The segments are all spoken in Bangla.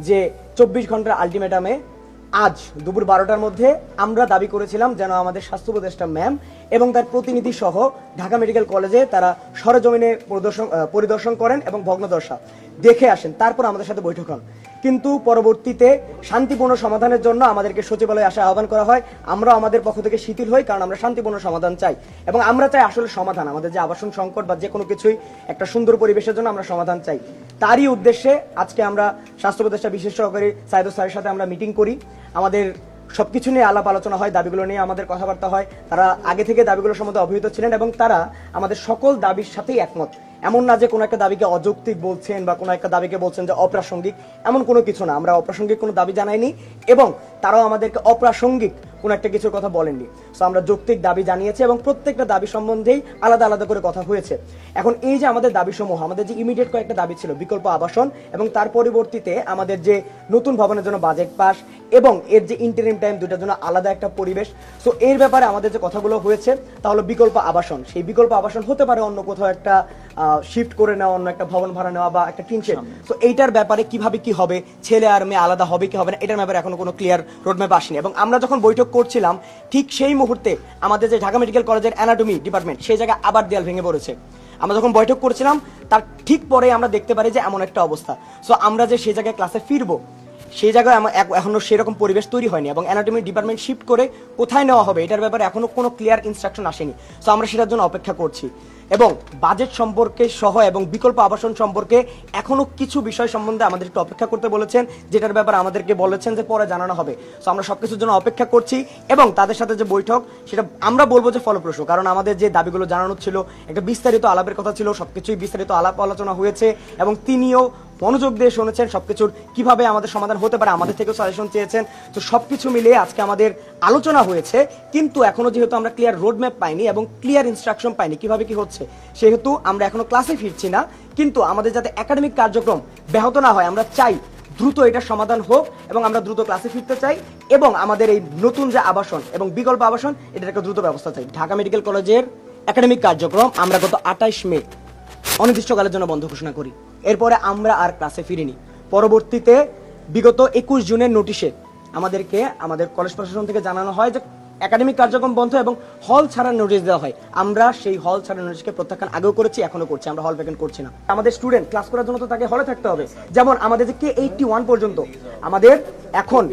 যে 24 ঘন্টার আলটিমেটামে আজ দুপুর 12টার মধ্যে আমরা দাবি করেছিলাম যেন আমাদের স্বাস্থ্য উপদেষ্টা ম্যাম এবং তার প্রতিনিধি সহ ঢাকা মেডিকেল কলেজে তারা সরেজমিনে পরিদর্শন করেন এবং ভগ্নদশা দেখে আসেন, তারপর আমাদের সাথে বৈঠক হন। কিন্তু পরবর্তীতে শান্তিপূর্ণ সমাধানের জন্য আমাদেরকে সচিবালয়ে আসা আহ্বান করা হয়। আমরা আমাদের পক্ষ থেকে শিথিল হই, কারণ আমরা শান্তিপূর্ণ সমাধান চাই এবং আমরা চাই আসলে সমাধান। আমাদের যে আবাসন সংকট বা যে কোনো কিছুই একটা সুন্দর পরিবেশের জন্য আমরা সমাধান চাই। তারই উদ্দেশ্যে আজকে আমরা স্বাস্থ্য উপদেষ্টা বিশেষ সহকারী সাইদুল স্যারের সাথে আমরা মিটিং করি। আমাদের সবকিছু নিয়ে আলাপ আলোচনা হয়, দাবিগুলো নিয়ে আমাদের কথাবার্তা হয়। তারা আগে থেকে দাবিগুলো সম্বন্ধে অবহিত ছিলেন এবং তারা আমাদের সকল দাবির সাথেই একমত। এমন না যে কোনো একটা দাবিকে অযৌক্তিক বলছেন বা কোনো একটা দাবিকে বলছেন যে অপ্রাসঙ্গিক, এমন কোনো কিছু না। আমরা অপ্রাসঙ্গিক কোনো দাবি জানাইনি এবং তারাও আমাদেরকে অপ্রাসঙ্গিক কোনো একটা কিছুর কথা বলেননি। সো আমরা যৌক্তিক দাবি জানিয়েছি এবং প্রত্যেকটা দাবি সম্বন্ধেই আলাদা আলাদা করে কথা হয়েছে। এখন এই যে আমাদের দাবি সমূহ, আমাদের যে ইমিডিয়েট কয়েকটা দাবি ছিল, বিকল্প আবাসন এবং তার পরিবর্তিতে আমাদের যে নতুন ভবনের জন্য বাজেট পাস এবং এর যে ইন্টারিম টাইম, দুটার জন্য আলাদা একটা পরিবেশ। সো এর ব্যাপারে আমাদের যে কথাগুলো হয়েছে তাহলে বিকল্প আবাসন, সেই বিকল্প আবাসন হতে পারে অন্য কোথাও একটা শিফট করে নেওয়া, অন্য একটা ভবন ভাড়া নেওয়া বা একটা টিন শেড। সো এইটার ব্যাপারে কিভাবে কি হবে, ছেলে আর মেয়ে আলাদা হবে কি হবে না, এটার ব্যাপারে এখনো কোনো ক্লিয়ার রোডম্যাপ আসেনি। এবং আমরা যখন বৈঠক করছিলাম ঠিক সেই মুহূর্তে আমাদের যে ঢাকা মেডিকেল কলেজের অ্যানাটমি ডিপার্টমেন্ট, সেই জায়গায় আবার দেয়াল ভেঙে পড়েছে। আমরা যখন বৈঠক করছিলাম তার ঠিক পরে আমরা দেখতে পারি যে এমন একটা অবস্থা। সো আমরা যে সেই জায়গায় ক্লাসে ফিরবো, সেই জায়গায় এখনো সেরকম পরিবেশ তৈরি হয়নি এবং অ্যানাটমি ডিপার্টমেন্ট শিফট করে কোথায় নেওয়া হবে এটার ব্যাপারে এখনো কোনো ক্লিয়ার ইনস্ট্রাকশন আসেনি। সো আমরা সেটার জন্য অপেক্ষা করছি এবং বাজেট সম্পর্কে সহ এবং বিকল্প আবাসন সম্পর্কে এখনো কিছু বিষয় সম্বন্ধে আমাদের একটু অপেক্ষা করতে বলেছেন, যেটার ব্যাপারে আমাদেরকে বলেছেন যে পরে জানানো হবে। সো আমরা সবকিছুর জন্য অপেক্ষা করছি এবং তাদের সাথে যে বৈঠক সেটা আমরা বলবো যে ফলপ্রসূ, কারণ আমাদের যে দাবিগুলো জানানো ছিল একটা বিস্তারিত আলাপের কথা ছিল, সবকিছুই বিস্তারিত আলাপ আলোচনা হয়েছে এবং তিনিও মনোযোগ দিয়ে শুনেছেন সবকিছুর কিভাবে আমাদের সমাধান হতে পারে, আমাদের থেকেও সাজেশন চেয়েছেন। তো সবকিছু মিলিয়ে আজকে আমাদের আলোচনা হয়েছে, কিন্তু এখনো যেহেতু আমরা ক্লিয়ার রোডম্যাপ পাইনি এবং ক্লিয়ার ইনস্ট্রাকশন পাইনি কিভাবে কি হচ্ছে, সেহেতু আমরা এখনো ক্লাসে ফিরছি না। কিন্তু আমাদের যাতে একাডেমিক কার্যক্রম ব্যাহত না হয়, আমরা চাই দ্রুত এটার সমাধান হোক এবং আমরা দ্রুত ক্লাসে ফিরতে চাই এবং আমাদের এই নতুন যে আবাসন এবং বিকল্প আবাসন এটার একটা দ্রুত ব্যবস্থা চাই। ঢাকা মেডিকেল কলেজের একাডেমিক কার্যক্রম আমরা গত 28 মে অনির্দিষ্টকালের জন্য বন্ধ ঘোষণা করি। এরপরে আমরা আর ক্লাসে ফিরিনি। পরবর্তীতে বিগত 21 জুনের নোটিশে আমাদেরকে আমাদের কলেজ প্রশাসন থেকে জানানো হয় যে একাডেমিক কার্যক্রম বন্ধ এবং হল ছাড়ার নোটিশ দেওয়া হয়। আমরা সেই হল ছাড়ার নোটিশকে প্রত্যাখ্যান আগেও করেছি, এখনো করছি। আমরা হল ভ্যাকেন্ট করছি না। আমাদের স্টুডেন্ট ক্লাস করার জন্য তো তাকে হলে থাকতে হবে। যেমন আমাদের যে K81 পর্যন্ত আমাদের এখন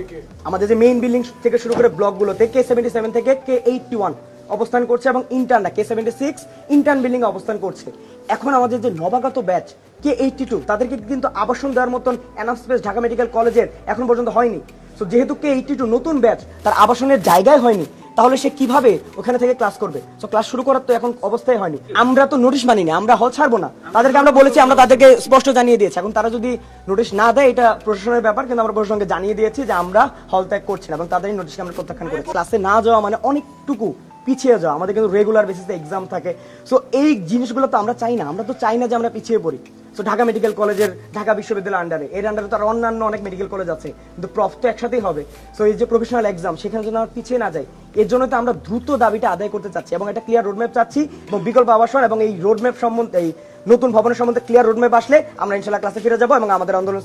আমাদের যে মেইন বিল্ডিং থেকে শুরু করে ব্লকগুলোতে K77 থেকে K81 অবস্থান করছে এবং ইন্টার্নরা K76 ইন্টার্ন বিল্ডিং এ অবস্থান করছে। এখন আমাদের যে নবাগত ব্যাচ K82 তাদেরকে কিন্তু আবাসন দেওয়ার মতন এনাফ স্পেস ঢাকা মেডিকেল কলেজের এখন পর্যন্ত হয়নি। সো যেহেতু K82 নতুন ব্যাচ, তার আবাসনের জায়গায় হয়নি, তাহলে সে কিভাবে ওখানে থেকে ক্লাস করবে? সো ক্লাস শুরু করার তো এখন অবস্থায় হয়নি। আমরা তো নোটিশ মানিনি, আমরা হল ছাড়বো না। তাদেরকে আমরা বলেছি, আমরা তাদেরকে স্পষ্ট জানিয়ে দিয়েছি। এখন তারা যদি নোটিশ না দেয় এটা প্রশাসনের ব্যাপার, কিন্তু আমরা প্রশাসনকে জানিয়ে দিয়েছি যে আমরা হল ত্যাগ করছি না এবং তাদের নোটিশকে আমরা প্রত্যাখ্যান করেছি। ক্লাসে না যাওয়া মানে অনেকটুকু পিছিয়ে যাওয়া। আমাদের কিন্তু রেগুলার বেসিসে এক্সাম থাকে। সো এই জিনিসগুলো তো আমরা চাই না। আমরা তো চাই না যে আমরা পিছিয়ে পড়ি। সো ঢাকা মেডিকেল কলেজের ঢাকা বিশ্ববিদ্যালয়ের আন্ডারে, এর আন্ডারে তো আর অন্যান্য অনেক মেডিকেল কলেজ আছে, কিন্তু প্রফ তো একসাথেই হবে। সো এই যে প্রফেশনাল এক্সাম, সেখানে যেন আমরা পিছিয়ে না যাই, এর জন্য তো আমরা দ্রুত দাবিটা আদায় করতে চাচ্ছি এবং একটা ক্লিয়ার রোডম্যাপ চাচ্ছি এবং বিকল্প আবাসন এবং এই রোডম্যাপ সম্বন্ধে, এই নতুন ভবনের সম্বন্ধে ক্লিয়ার রোডম্যাপ আসলে আমরা ইনশাল্লাহ ক্লাসে ফিরে যাবো এবং আমাদের আন্দোলন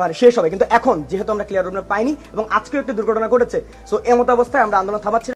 মানে শেষ হবে। কিন্তু এখন যেহেতু আমরা ক্লিয়ার রোডম্যাপ পাইনি এবং আজকেও একটি দুর্ঘটনা ঘটেছে, সো এমত অবস্থায় আমরা আন্দোলন থামাচ্ছি না।